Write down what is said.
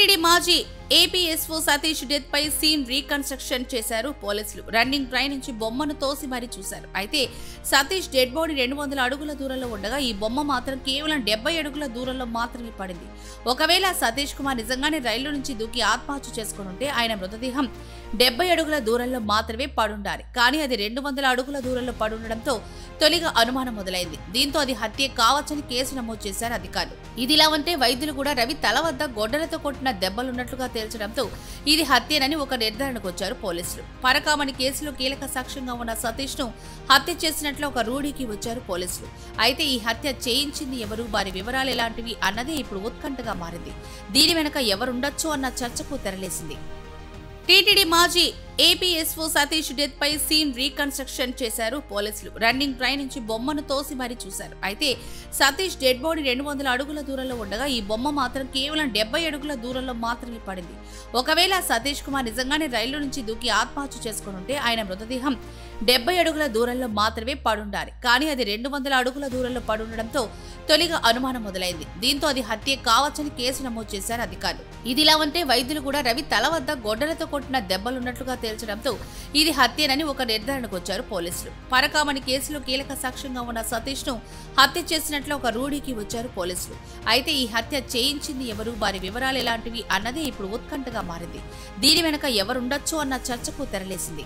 TTD మాజీ ఏపీఎస్ఓ Satish death పై scene reconstruction చేశారు పోలీసులు. రన్నింగ్ ట్రైన్ నుంచి బొమ్మను తోసి మరీ చూశారు. అయితే సతీష్ డెడ్ బాడీ 200 అడుగుల దూరంలో ఉండగా ఈ బొమ్మ మాత్రం కేవలం 70 అడుగుల దూరంలో మాత్రమే పడింది. ఒకవేళ సతీష్ కుమార్ నిజంగానే రైలు నుంచి దూకి ఆత్మహత్య చేసుకుని ఉంటే ఆయన మృతదేహం 70 అడుగుల దూరంలో మాత్రమే పడుండాలి. కానీ అది 200 అడుగుల దూరంలో పడుండడంతో తొలిగా అనుమానం మొదలైంది. దీంతో అది హత్య కావచ్చని కేసు నమోదు చేశారు అధికారులు. ఇదిలా ఉంటే వైద్యులు కూడా రవి తల వద్ద గొడ్డలతో కొట్టిన దెబ్బలున్నట్లుగా తేల్చడంతో ఇది హత్యేనని ఒక నిర్ధారణకు వచ్చారు పోలీసులు. పరకామణి కేసులో కీలక సాక్ష్యంగా ఉన్న సతీష్ ను హత్య చేసినట్లు ఒక రూఢికి వచ్చారు పోలీసులు. అయితే ఈ హత్య చేయించింది ఎవరు, వారి వివరాలు ఎలాంటివి అన్నదే ఇప్పుడు ఉత్కంఠగా మారింది. దీని వెనక ఎవరుండొచ్చు అన్న చర్చకు తెరలేసింది. టీటీడీ మాజీ ఏపీఎస్ఓ సతీష్ డెత్ పై సీన్ రీకన్స్ట్రక్షన్ చేశారు పోలీసులు. రన్నింగ్ ట్రైన్ నుంచి బొమ్మను తోసి మరీ చూశారు. అయితే సతీష్ డెడ్ బాడీ 200 అడుగుల దూరంలో ఉండగా ఈ బొమ్మ మాత్రం కేవలం 70 అడుగుల దూరంలో మాత్రమే పడింది. ఒకవేళ సతీష్ కుమార్ నిజంగానే రైలు నుంచి దూకి ఆత్మహత్య చేసుకుని ఉంటే ఆయన మృతదేహం 70 అడుగుల దూరంలో మాత్రమే పడుండాలి. కానీ అది 200 అడుగుల దూరంలో పడుండడంతో తొలిగా అనుమానం మొదలైంది. దీంతో అది హత్య కావచ్చని కేసు నమోదు చేశారు అధికారులు. ఇదిలా ఉంటే వైద్యులు కూడా రవి తల వద్ద గొడ్డలతో కొట్టిన దెబ్బలున్నట్లుగా తేల్చడంతో ఇది హత్యేనని ఒక నిర్ధారణకు వచ్చారు పోలీసులు. పరకామణి కేసులో కీలక సాక్ష్యంగా ఉన్న సతీష్ ను హత్య చేసినట్లు ఒక రూఢికి వచ్చారు పోలీసులు. అయితే ఈ హత్య చేయించింది ఎవరు, వారి వివరాలు ఎలాంటివి అన్నదే ఇప్పుడు ఉత్కంఠగా మారింది. దీని వెనక ఎవరుండొచ్చు అన్న చర్చకు తెరలేసింది.